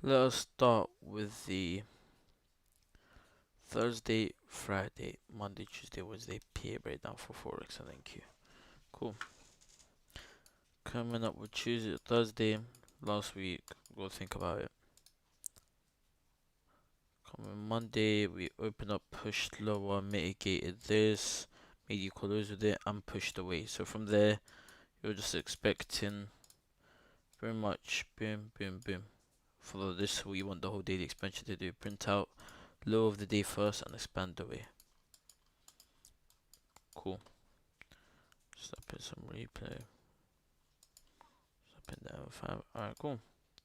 Let us start with the Thursday, Friday, Monday, Tuesday, Wednesday PA breakdown for Forex and NQ. Cool. Coming up with Tuesday, Thursday, last week, go think about it. Coming Monday, we opened up, pushed lower, mitigated this, made equal lows with it, and pushed away. So from there, you're just expecting very much boom, boom, boom. Follow this, what you want the whole daily expansion to do. Print out low of the day first and expand away. Cool. Stop in some replay. Stop in the M5. Alright, cool.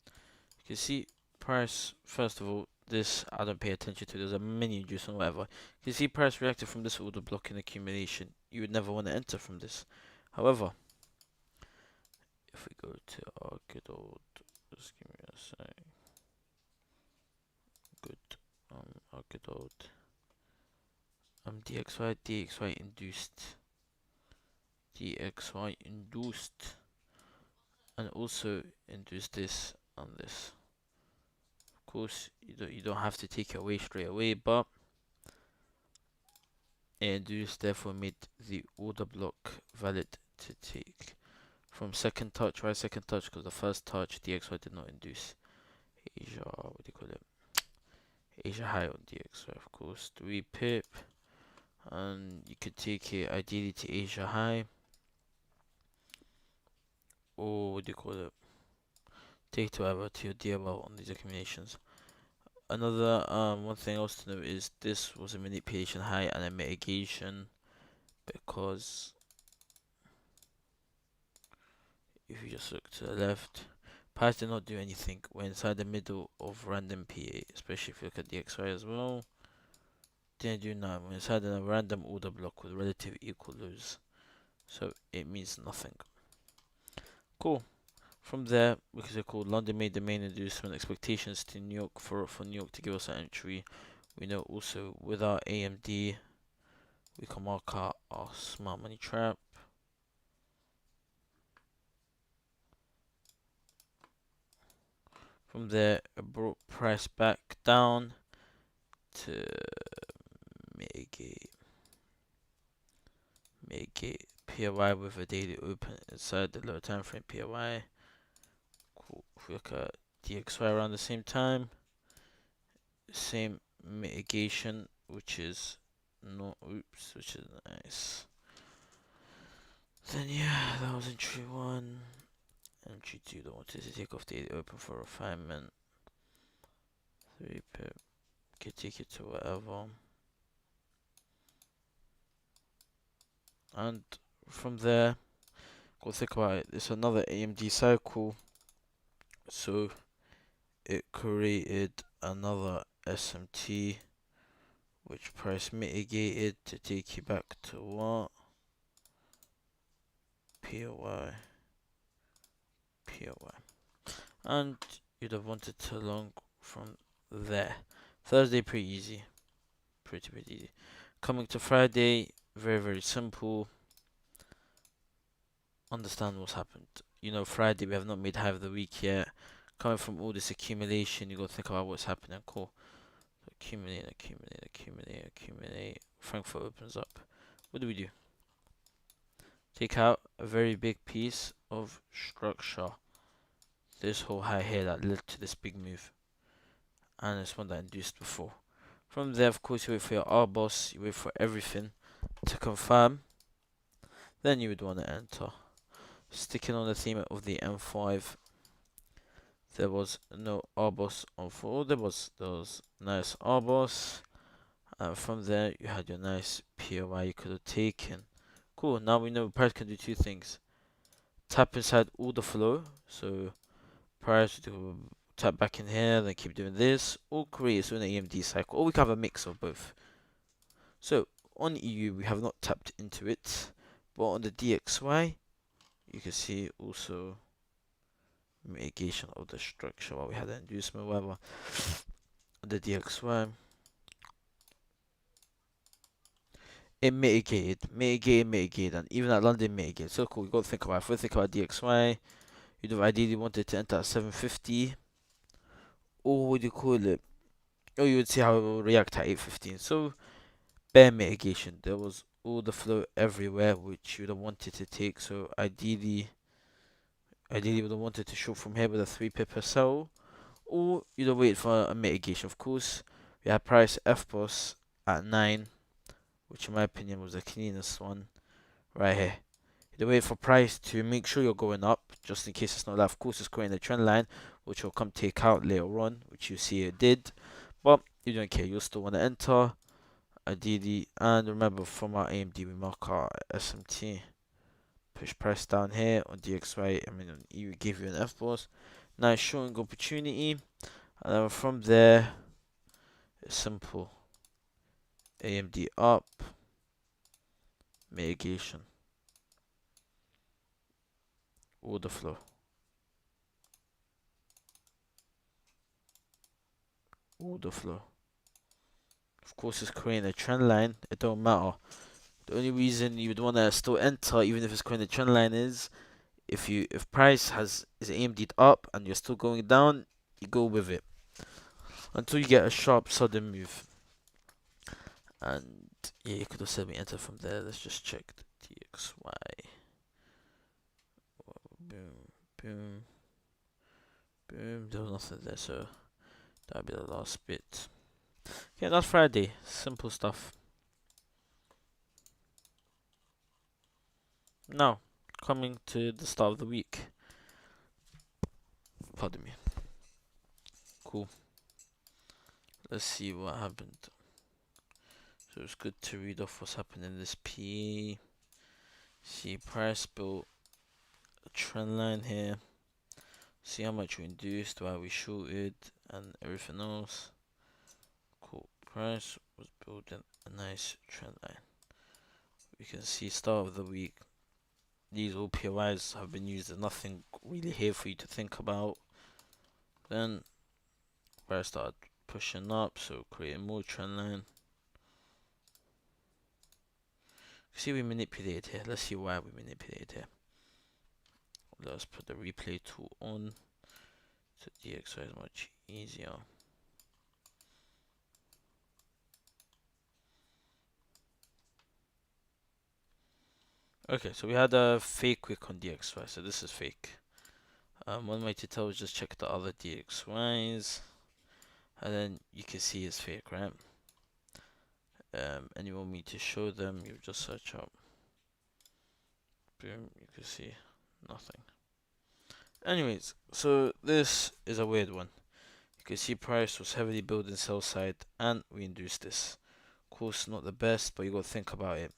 You can see price, first of all, this I don't pay attention to. There's a mini juice and whatever. You can see price reacted from this order block in accumulation. You would never want to enter from this. However, if we go to our good old, just give me a sec. Our good old DXY induced, and also induce this and this. Of course, you don't have to take it away straight away, but it induced, therefore made the order block valid to take from second touch. Why second touch? Because the first touch DXY did not induce Asia. What do you call it? Asia high on DXY, of course. 3 pip, and you could take it ideally to Asia high, or what do you call it? Take it to whatever, to your DML on these accumulations. Another one thing else to note is this was a manipulation high and a mitigation, because if you just look to the left, price did not do anything. We're inside the middle of random PA, especially if you look at the XY as well. Didn't do nothing. We're inside a random order block with relative equal lows, so it means nothing. Cool. From there, because they're called London made the main inducement, expectations to New York for New York to give us an entry. We know also with our AMD, we can mark out our smart money trap. From there, it brought price back down to mitigate POI with a daily open inside the lower time frame POI. Cool. If we look at DXY around the same time, same mitigation, which is which is nice. Then yeah, that was entry 1. Entry 2, don't want to take off daily open for refinement. 3 pip, can take it to whatever. And from there, go think about it. It's another AMD cycle, so it created another SMT, which price mitigated to take you back to what? POI. And you'd have wanted to long from there. Thursday, pretty easy. Pretty easy. Coming to Friday, very simple. Understand what's happened. You know, Friday we have not made high of the week yet. Coming from all this accumulation, you gotta think about what's happening. Cool. Accumulate. Frankfurt opens up. What do we do? Take out a very big piece of structure. This whole high here that led to this big move, and it's one that induced before. From there, of course, you wait for your R boss, you wait for everything to confirm, then you would want to enter. Sticking on the theme of the M5, there was no R boss on 4. There was nice R boss, and from there you had your nice POI you could have taken. Cool. Now we know price can do 2 things: tap inside order flow, so price to tap back in here, then keep doing this, or create its own AMD cycle, or we can have a mix of both. So on EU we have not tapped into it, but on the DXY you can see also mitigation of the structure while we had an inducement, whatever. On the DXY it mitigated, and even at London mitigated. So cool. We got to think about it. If we think about DXY, you'd have ideally wanted to enter at 750 or what do you call it? Or you would see how it will react at 8:15. So bear mitigation. There was all the flow everywhere, which you would have wanted to take. So ideally, you would have wanted to short from here with a 3 pip sell, or you'd have waited for a mitigation. Of course, we had price FBOS at 9, which in my opinion was the cleanest one right here. You'd wait for price to make sure you're going up, just in case it's not that. Of course, it's creating a trend line, which will come take out later on, which you see it did. But you don't care, you'll still want to enter, ideally. And remember, from our AMD, we mark our SMT. Push price down here on DXY. I mean, on EU gave you an FBOS. Nice showing opportunity. And then from there, it's simple. AMD up, mitigation, order flow. Order flow. Of course, it's creating a trend line. It don't matter. The only reason you would want to still enter, even if it's creating a trend line, is if price is AMD'd up and you're still going down, you go with it until you get a sharp sudden move. And yeah, you could have said we enter from there. Let's just check the DXY. Boom, boom, boom. There was nothing there, so that'll be the last bit. Yeah, that's Friday. Simple stuff. Now, coming to the start of the week. Pardon me. Cool. Let's see what happened. So it's good to read off what's happening in this PE. See price built a trend line here. See how much we induced, why we shorted, and everything else. Cool. Price was building a nice trend line. We can see start of the week. These all POIs have been used. There's nothing really here for you to think about. Then price started pushing up, so creating more trend line. See, we manipulated here. Let's see why we manipulated here. Let's put the replay tool on. So DXY is much easier. Okay, so we had a fake wick on DXY, so this is fake. One way to tell is just check the other DXYs, and then you can see it's fake, right? And you want me to show them, you just search up. Boom, you can see nothing. Anyways, so this is a weird one. You can see price was heavily building sell side, and we induced this. Of course, not the best, but you got to think about it.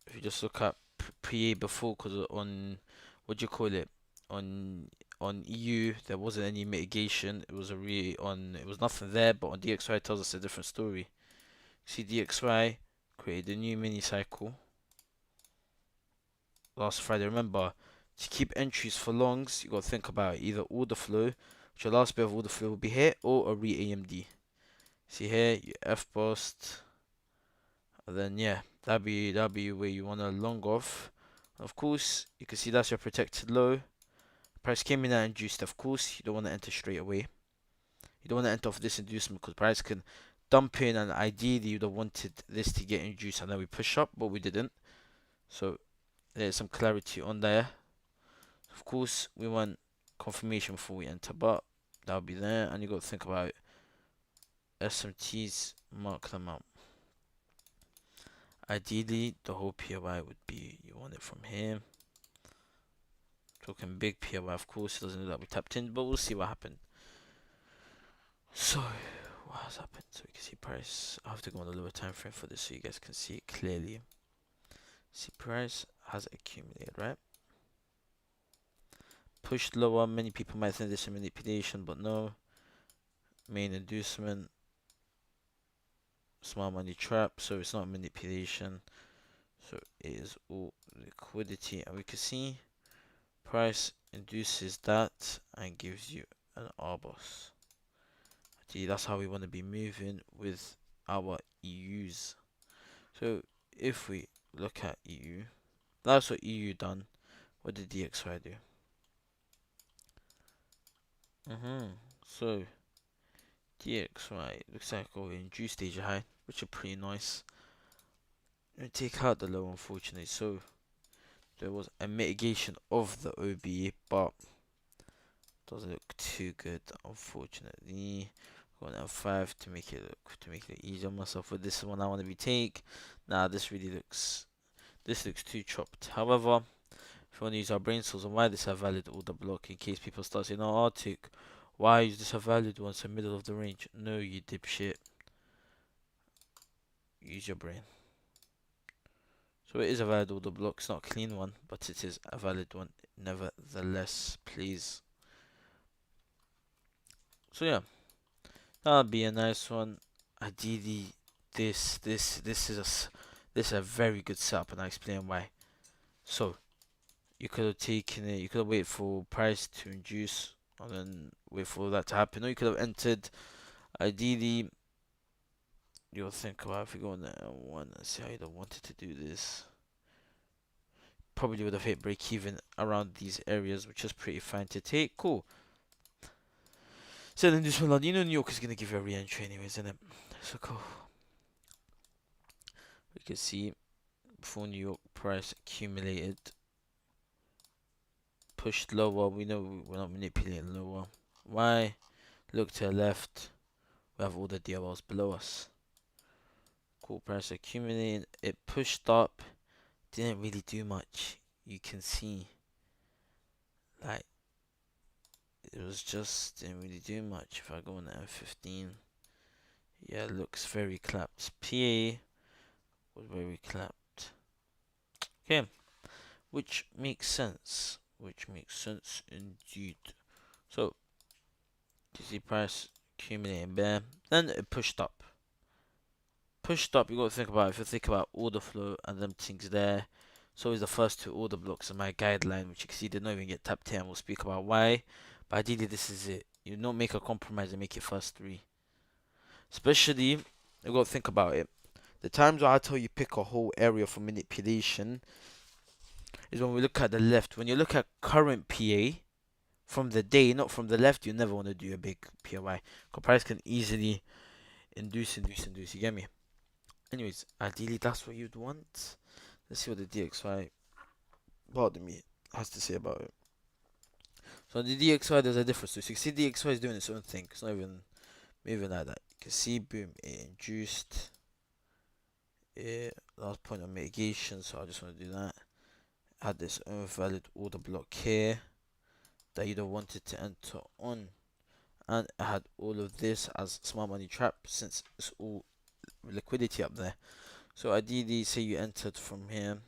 If you just look at PA before, because on what do you call it, on EU there wasn't any mitigation. It was it was nothing there, but on DXY it tells us a different story. See, DXY created a new mini cycle last Friday. Remember, to keep entries for longs, you got to think about either order flow, which your last bit of order flow will be here, or a re-AMD. See here, you F-bust, and then yeah, that'd be where you want to long off. Of course, you can see that's your protected low. Price came in and induced. Of course, you don't want to enter straight away. You don't want to enter off this inducement because price can dump in, and ideally you'd have wanted this to get induced and then we push up, but we didn't. So there's some clarity on there. Of course, we want confirmation before we enter, but that'll be there. And you got to think about SMTs, mark them out. Ideally, the whole POI would be, you want it from here. Talking big POI, of course, it doesn't look like we tapped in, but we'll see what happened. So, what has happened? So we can see price. I have to go on a lower time frame for this so you guys can see it clearly. See, price has accumulated, right? Pushed lower. Many people might think this is manipulation, but no. Main inducement. Small money trap, so it's not manipulation. So it is all liquidity, and we can see price induces that and gives you an RBOS. That's how we want to be moving with our EUs. So if we look at EU, that's what EU done. What did DXY do? So DXY looks like we're induced stage high, which are pretty nice. And take out the low, unfortunately. So there was a mitigation of the OB, but doesn't look too good, unfortunately. Going F5 to make it easier on myself. With this one, I want to retake. Nah, this looks too chopped. However, if you want to use our brain cells on why this is a valid order block, in case people start saying, "Oh, Artic, why is this a valid one? It's the middle of the range." No, you dipshit. Use your brain. So it is a valid order block. It's not a clean one, but it is a valid one nevertheless. Please. So yeah, that'll be a nice one. Ideally, this is a very good setup, and I explain why. So you could have taken it. You could have waited for price to induce, and then wait for that to happen. Or you could have entered. Ideally, you'll think about if you go on the L1 and see how you'd have wanted to do this. Probably would have hit break even around these areas, which is pretty fine to take. Cool. So then this one, New York is gonna give you a re-entry anyways, isn't it? So cool. We can see before New York price accumulated, pushed lower. We know we're not manipulating lower. Why? Look to the left. We have all the DLLs below us. Cool, price accumulating. It pushed up. Didn't really do much. You can see, like, it was just didn't really do much. If I go on the F15, yeah, it looks very clapped. PA was very clapped. Okay, which makes sense. Which makes sense indeed. So, you see price accumulating there. Then it pushed up. Pushed up, you got to think about, if you think about order flow and them things there. So is the first two order blocks in my guideline, which you can see did not even get tapped here, and we'll speak about why. But ideally, this is it. You don't make a compromise and make it first three. Especially, you got to think about it. The times where I tell you pick a whole area for manipulation is when we look at the left. When you look at current PA from the day, not from the left, you never want to do a big POI. Because price can easily induce. You get me? Anyways, ideally, that's what you'd want. Let's see what the DXY, pardon me, has to say about it. So the DXY, there's a difference. So you see DXY is doing its own thing. It's not even moving like that. You can see, boom, it induced. Last point of mitigation, so I just want to do that. Add this own valid order block here that you'd have wanted to enter on. And I had all of this as smart money trap since it's all liquidity up there. So ideally, say you entered from here.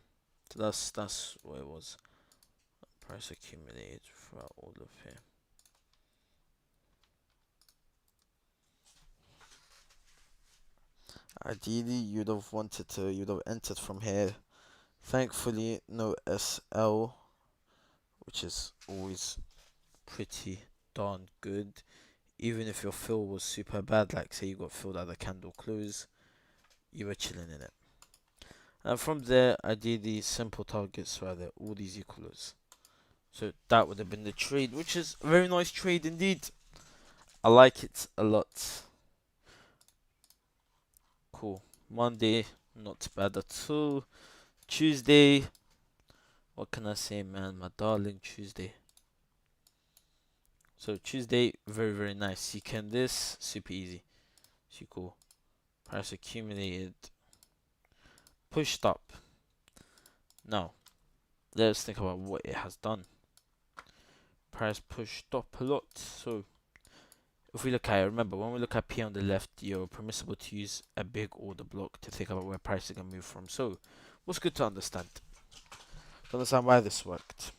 So that's what it was. Price accumulated throughout all of here. Ideally, you'd have entered from here. Thankfully, no SL, which is always pretty darn good. Even if your fill was super bad, like say you got filled at the candle close, you were chilling in it. And from there, I did these simple targets where they're all these equals. So that would have been the trade, which is a very nice trade indeed. I like it a lot. Cool. Monday, not bad at all. Tuesday, what can I say, man? My darling Tuesday. So Tuesday, very very nice. You can this super easy. So cool. Price accumulated, pushed up. Now, let's think about what it has done. Price pushed up a lot. So if we look at it, remember when we look at P on the left, you're permissible to use a big order block to think about where price is gonna move from. So what's good to understand? To understand why this worked.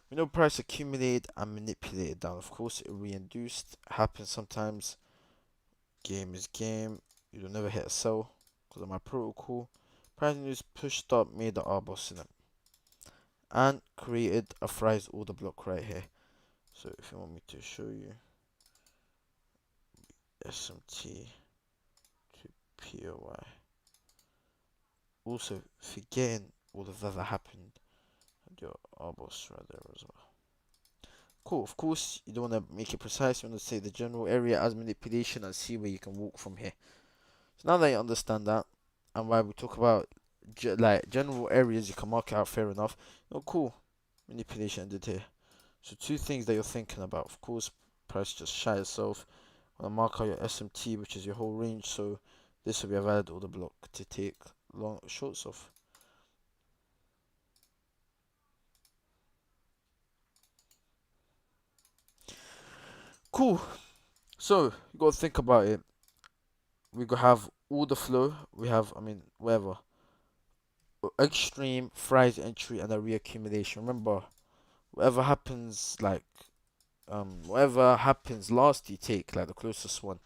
We know price accumulated and manipulated down. Of course, it re-induced. Happens sometimes. Game is game. You don't never hit a sell because of my protocol. Price news pushed up, made the R boss in it, and created a fries order block right here. So if you want me to show you SMT to POI. Also, forgetting all of that happened, and your R boss right there as well. Cool. Of course, you don't want to make it precise. You want to say the general area as manipulation and see where you can walk from here. So now that you understand that, and why we talk about like general areas, you can mark it out. Fair enough. Oh, cool. Manipulation ended here. So two things that you're thinking about. Of course, price just shy itself. Want to mark out your SMT, which is your whole range. So this will be a valid order block to take long shorts off. Cool. So you got to think about it. We got have order flow. We have, I mean, whatever. Extreme, fries entry, and a reaccumulation. Remember, whatever happens, like, whatever happens last, you take, like, the closest one.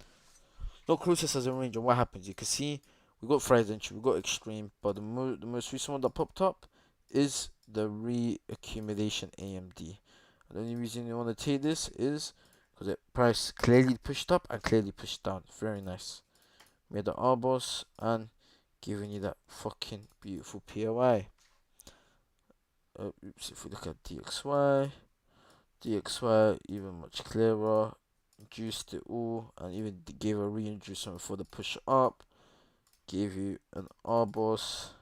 Not closest as a range, and what happens? You can see we got fries entry, we got extreme, but the most recent one that popped up is the reaccumulation AMD. And the only reason you want to take this is because the price clearly pushed up and clearly pushed down. Very nice. Made the R boss and giving you that fucking beautiful POI. Oops, if we look at DXY even much clearer, induced it all, and even gave a reinducement for the push up, gave you an R boss,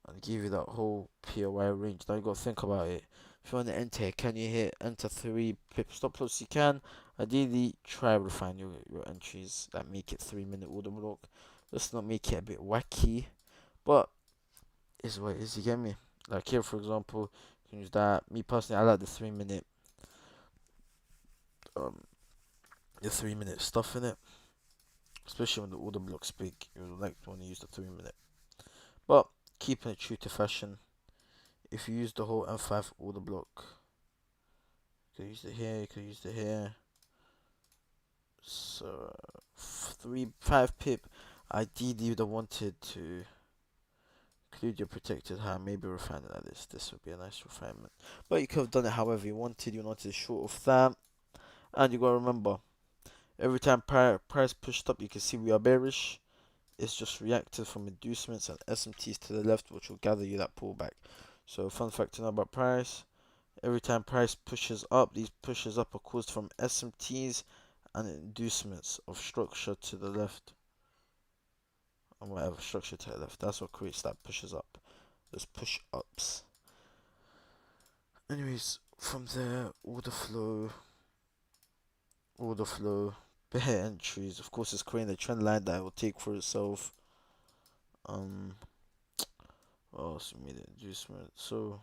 and give you that whole POI range. Now you gotta think about it. If you want to enter, can you hit enter 3 pip stop loss? You can. Ideally, try refine your entries that make it 3-minute order block. Let's not make it a bit wacky, but is what it is. You get me? Like here, for example, you can use that. Me personally, I like um, the 3-minute stuff in it, especially when the order block's big. You like to want to use the 3-minute, but keeping it true to fashion. If you use the whole M5 order block, you could use it here. You could use it here. So 5 pip. Ideally, you'd have wanted to include your protected high, maybe refine it like this. This would be a nice refinement. But you could have done it however you wanted. You wanted short of that. And you gotta remember, every time price pushed up, you can see we are bearish. It's just reactive from inducements and SMTs to the left, which will gather you that pullback. So fun fact to know about price. Every time price pushes up, these pushes up are caused from SMTs and inducements of structure to the left. And whatever structure to the left. That's what creates that pushes up. Those push ups. Anyways, from there, order flow, bear entries. Of course, it's creating a trend line that it will take for itself. What else made an inducement? So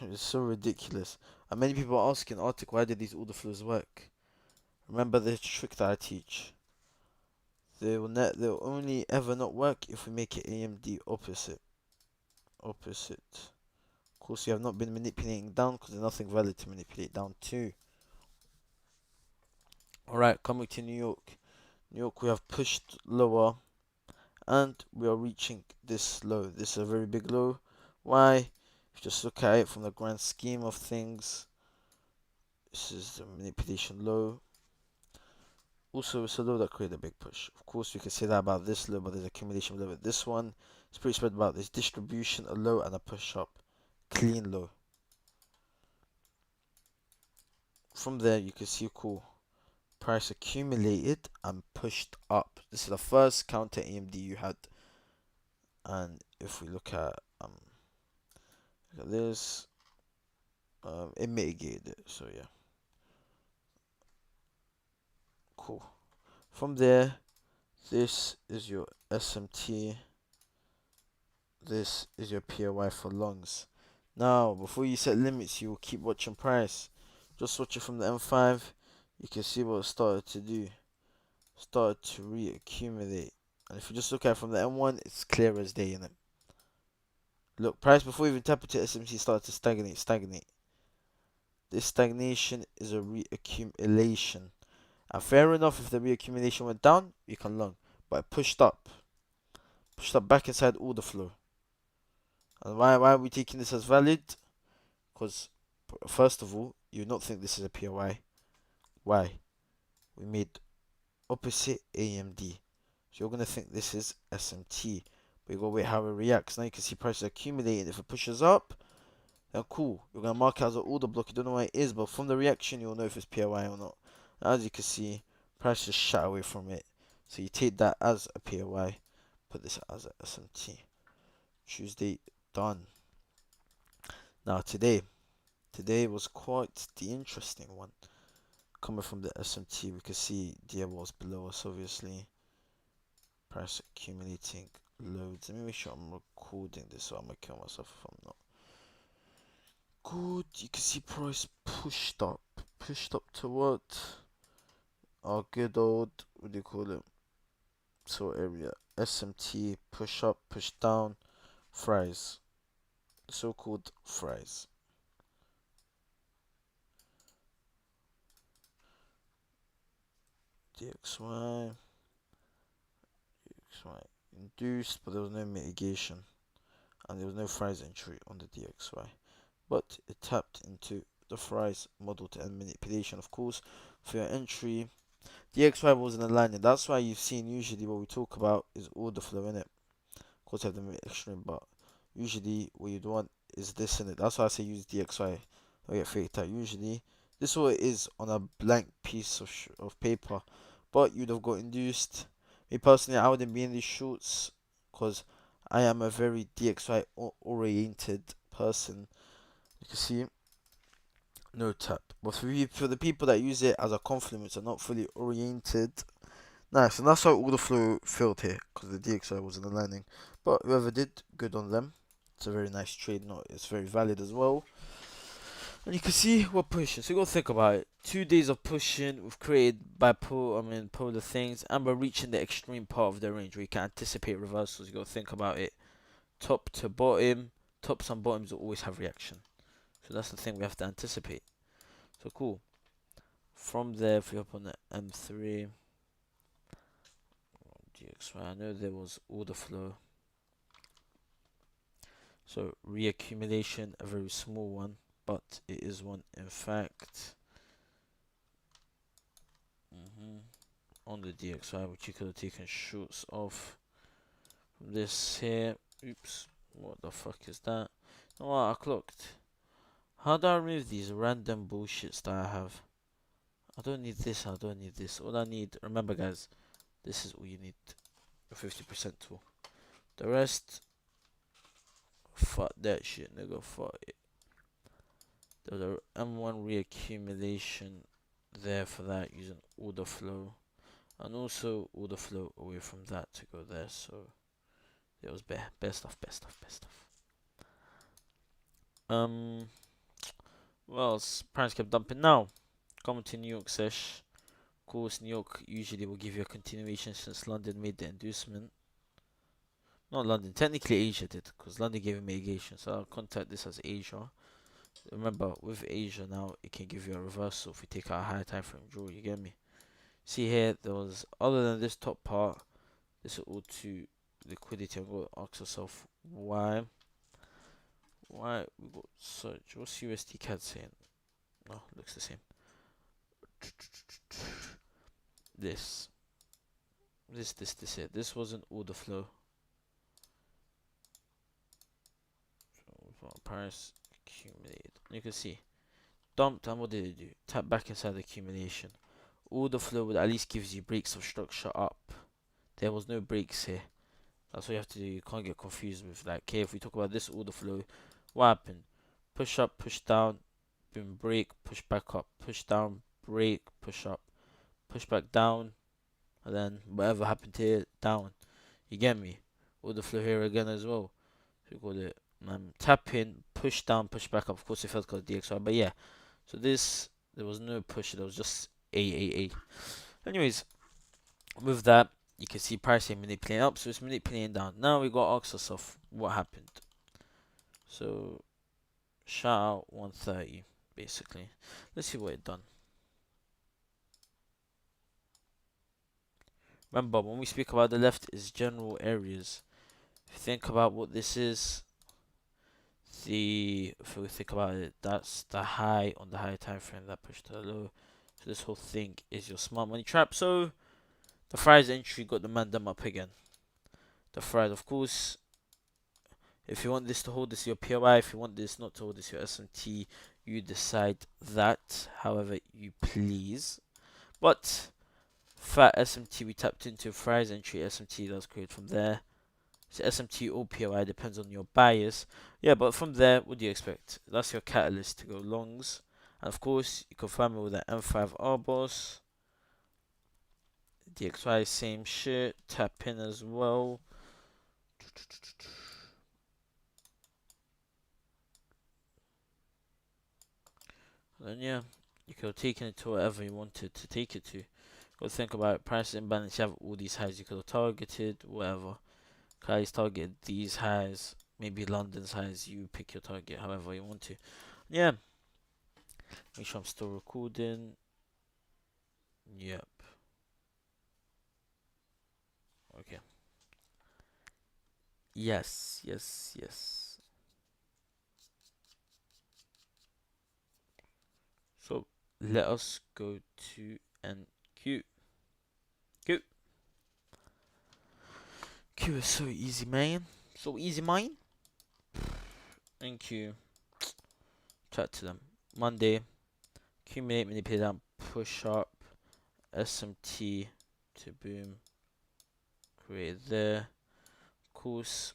it's so ridiculous. And many people are asking Artic, why did these order flows work? Remember the trick that I teach. They'll only ever not work if we make it AMD opposite. Opposite. Of course, you have not been manipulating down because there's nothing valid to manipulate down to. Alright, coming to New York. New York, we have pushed lower and we are reaching this low. This is a very big low. Why? If you just look at it from the grand scheme of things, this is the manipulation low. Also, it's a low that created a big push. Of course, we can say that about this low, but there's accumulation below it. This one is pretty spread about this distribution, a low and a push up. Clean low. From there, you can see cool. Price accumulated and pushed up. This is the first counter AMD you had. And if we look at this, it mitigated it. So yeah, cool. From there, this is your SMT. This is your POI for longs. Now, before you set limits, you will keep watching price. Just watch it from the M5. You can see what it started to do. Started to reaccumulate. And if you just look at it from the M1, it's clear as day in it. Look, price before even tap into SMT started to stagnate. This stagnation is a reaccumulation. And fair enough, if the reaccumulation went down, you can long. But it pushed up. Pushed up back inside order flow. And why are we taking this as valid? Because, first of all, you would not think this is a POI. Why? We made opposite AMD. So you're going to think this is SMT. But you got to wait how it reacts. Now you can see prices accumulating. If it pushes up, then cool. You're gonna mark it as an order block. You don't know what it is, but from the reaction, you'll know if it's POI or not. As you can see, price just shot away from it. So you take that as a POI, put this as a SMT. Tuesday, done. Now today was quite the interesting one. Coming from the SMT, we can see the was below us, obviously. Price accumulating loads. Let me make sure I'm recording this so I'm gonna kill myself if I'm not. Good, you can see price pushed up. Pushed up to what? Our good old, what do you call it? So area. SMT, push up, push down, fries. So called fries. DXY. DXY induced, but there was no mitigation. And there was no fries entry on the DXY. But it tapped into the fries model to end manipulation, of course. For your entry, DXY wasn't aligning. That's why you've seen usually what we talk about is order flow in it. Of course, you have the extreme, but usually what you'd want is this in it. That's why I say use DXY. Don't get faked out. Usually, this is what it is on a blank piece of paper, but you'd have got induced. Me personally, I wouldn't be in these shorts because I am a very DXY oriented person. You can see no tap. But for the people that use it as a confluence and not fully oriented, nice. And that's how all the flow failed here because the DXI wasn't aligning. But whoever did, good on them. It's a very nice trade. No, it's very valid as well. And you can see we're pushing. So you gotta think about it. 2 days of pushing, we've created polar things, and we're reaching the extreme part of the range where you can anticipate reversals. You gotta think about it. Top to bottom, tops and bottoms will always have reaction. So that's the thing we have to anticipate. So cool. From there, if you're up on the M3, GXY, I know there was order flow. So reaccumulation, a very small one, but it is one in fact. On the DXY, which you could have taken shorts of. This here, oops, what the fuck is that? Oh, I clocked. How do I remove these random bullshits that I have? I don't need this, I don't need this. All I need, remember guys, this is all you need. A 50% tool. The rest, fuck that shit, nigga, fuck it. There's a M1 reaccumulation there for that using order flow. And also order flow away from that to go there, so it was best stuff. Well, price kept dumping now. Coming to New York sesh. Of course, New York usually will give you a continuation since London made the inducement. Not London, technically Asia did, because London gave a mitigation, so I'll contact this as Asia. Remember, with Asia now, it can give you a reversal if we take out a higher time frame draw, you get me? See here, there was, other than this top part, this is all to liquidity. I'm going to ask yourself why we got such, what's USD CAD saying? No, looks the same. This here. This wasn't order flow. So price accumulated. You can see dumped, and what did it do? Tap back inside the accumulation. Order flow would at least gives you breaks of structure up. There was no breaks here. That's what you have to do. You can't get confused with like, okay, if we talk about this order flow, what happened? Push up, push down, boom, break, push back up, push down, break, push up, push back down, and then whatever happened here, down. You get me? Order flow here again as well. So we call it tap in, push down, push back up. Of course, it felt called DXY, but yeah. So this, there was no push, there was just A. Anyways, with that, you can see pricing manipulating up, so it's manipulating down. Now we got to ask ourselves what happened. So shout out 130 basically. Let's see what it done. Remember, when we speak about the left, is general areas. If you think about what this is, if we think about it, that's the high on the higher time frame that pushed to the low. So this whole thing is your smart money trap. So the fries entry got the man them up again. The fries, of course, If you want this to hold, this is your POI. If you want this not to hold, this is your SMT. You decide that however you please. But fat SMT we tapped into, fries entry SMT that was created from there. So SMT or POI depends on your bias. Yeah, but from there, what do you expect? That's your catalyst to go longs. And of course, you confirm it with an M5 R boss. DXY, same shit. Tap in as well. Then yeah, you could have taken it to whatever you wanted to take it to. Go think about it. Price imbalance. You have all these highs you could have targeted, whatever. Kylie's targeted these highs, maybe London's highs. You pick your target however you want to. Yeah. Make sure I'm still recording. Yep. Okay. Yes, yes, yes. So let us go to NQ. Q. Q is so easy, man. So easy, man. NQ. Chat to them. Monday. Accumulate, manipulate down, push up. SMT to boom. Create there. Of course.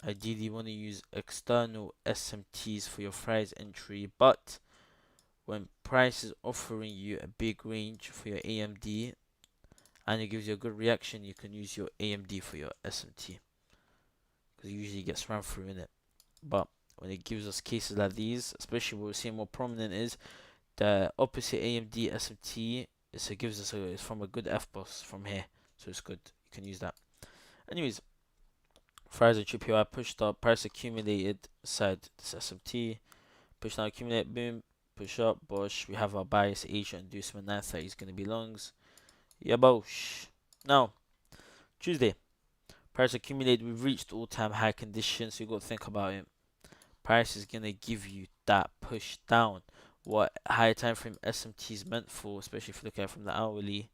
Ideally, you want to use external SMTs for your fries entry, but when price is offering you a big range for your AMD and it gives you a good reaction, you can use your AMD for your SMT because it usually gets run through in it. But when it gives us cases like these, especially what we're seeing more prominent is the opposite AMD SMT. So it gives us it's from a good F boss from here, so it's good. You can use that. Anyways, fries and POI pushed up, price accumulated side this SMT, push down accumulate, boom, push up, Bosch. We have our bias Asia inducement 930 is going to be longs. Yeah, Bosch. Now, Tuesday, price accumulate. We've reached all-time high conditions, so you got to think about it. Price is going to give you that push down. What higher time frame SMT is meant for, especially if you look at it from the hourly.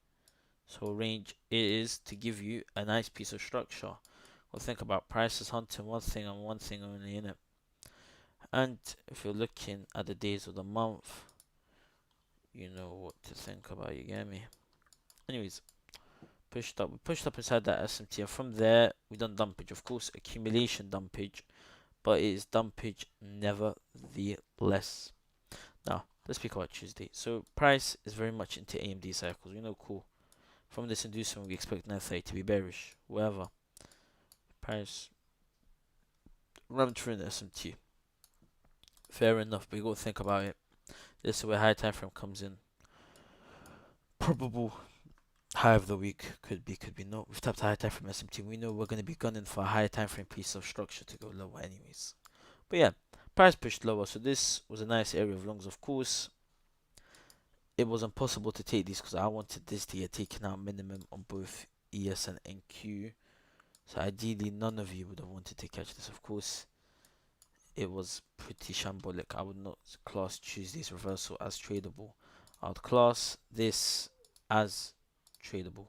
So range is to give you a nice piece of structure. Well, think about prices hunting one thing and one thing only in it. And if you're looking at the days of the month, you know what to think about. You get me? Anyways, pushed up. We pushed up inside that SMT, and from there we done dumpage. Of course, accumulation dumpage, but it is dumpage nevertheless. Now let's speak about Tuesday. So price is very much into AMD cycles. We know, cool. From this inducement, we expect 930 to be bearish. Whatever. Price run through the SMT. Fair enough, but you gotta think about it. This is where high time frame comes in. Probable high of the week could be not. We've tapped a high time frame SMT. We know we're gonna be gunning for a high time frame piece of structure to go lower, anyways. But yeah, price pushed lower, so this was a nice area of longs. Of course, it was impossible to take these because I wanted this to get taken out minimum on both ES and NQ. So ideally, none of you would have wanted to catch this. Of course, it was pretty shambolic. I would not class Tuesday's reversal as tradable. I would class this as tradable.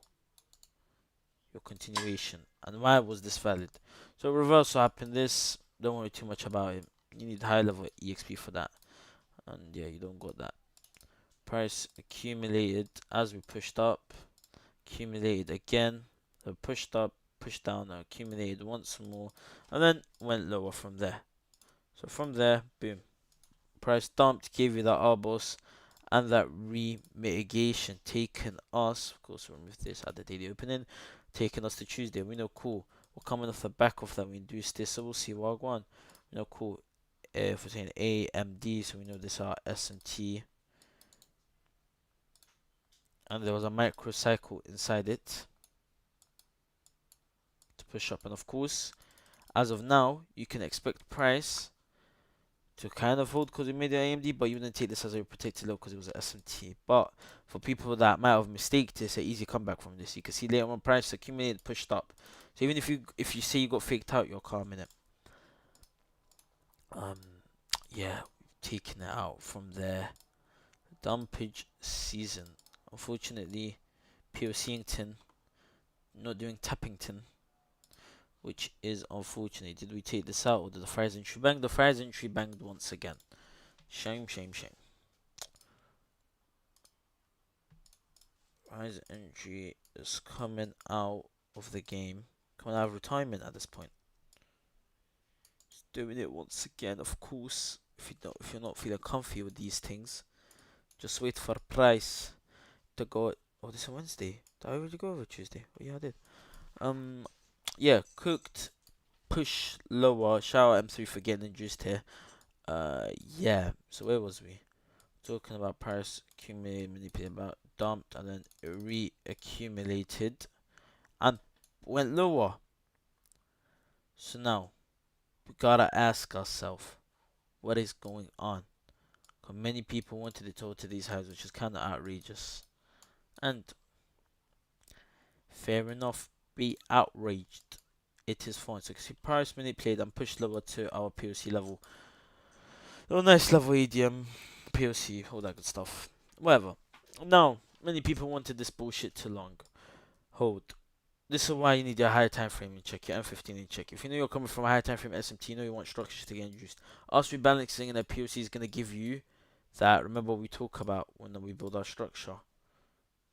Your continuation. And why was this valid? So reversal happened. This, don't worry too much about it. You need high level EXP for that. And yeah, you don't got that. Price accumulated as we pushed up. Accumulated again. So pushed up, pushed down, accumulated once more. And then went lower from there. So from there, boom. Price dumped, gave you that R-boss and that re-mitigation, taking us, of course, remove this at the daily opening, taking us to Tuesday. We know, cool. We're coming off the back of that. We induce this, so we'll see what one. We know, cool. If we're saying AMD, so we know this are S&T. And there was a micro cycle inside it to push up. And of course, as of now, you can expect price to kind of hold because we made the AMD, but you wouldn't take this as a protected low because it was an SMT. But for people that might have mistaked this, an easy comeback from this. You can see later on price accumulated, pushed up. So even if you say you got faked out, you're calm in it. Yeah, taking it out from there. Dumpage season. Unfortunately, POCington, not doing Tappington. which is unfortunate. Did we take this out or did the fires entry bang? The fires entry banged once again. Shame, shame, shame. Fires entry is coming out of the game, coming out of retirement at this point. Just doing it once again, of course. If you're not feeling comfy with these things, just wait for price to go. Oh, this is Wednesday. Did I really go over Tuesday? Oh yeah, I did. Yeah, cooked, push lower. Shout out M3 for getting induced here. Yeah. So where was we? Talking about price accumulated, manipulated, about dumped, and then reaccumulated and went lower. So now we gotta ask ourselves, what is going on? Cause many people wanted it to these highs, which is kind of outrageous. And fair enough, be outraged. It is fine. So see price manipulated and pushed lower to our POC level. Oh, nice level EDM, POC, all that good stuff. Whatever. Now, many people wanted this bullshit too long. Hold. This is why you need your higher time frame in check, your M15 in check. If you know you're coming from a higher time frame SMT, you know you want structures to get induced. Us rebalancing in a POC is gonna give you that. Remember what we talk about when we build our structure.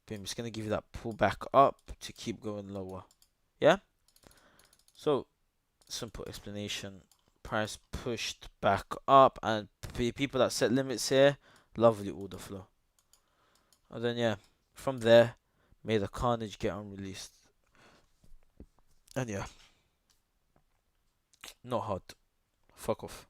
Boom, it's gonna give you that pullback up to keep going lower. Yeah? So, simple explanation. Price pushed back up, and people that set limits here, lovely order flow. And then yeah, from there, may the carnage get unreleased. And yeah, not hard. Fuck off.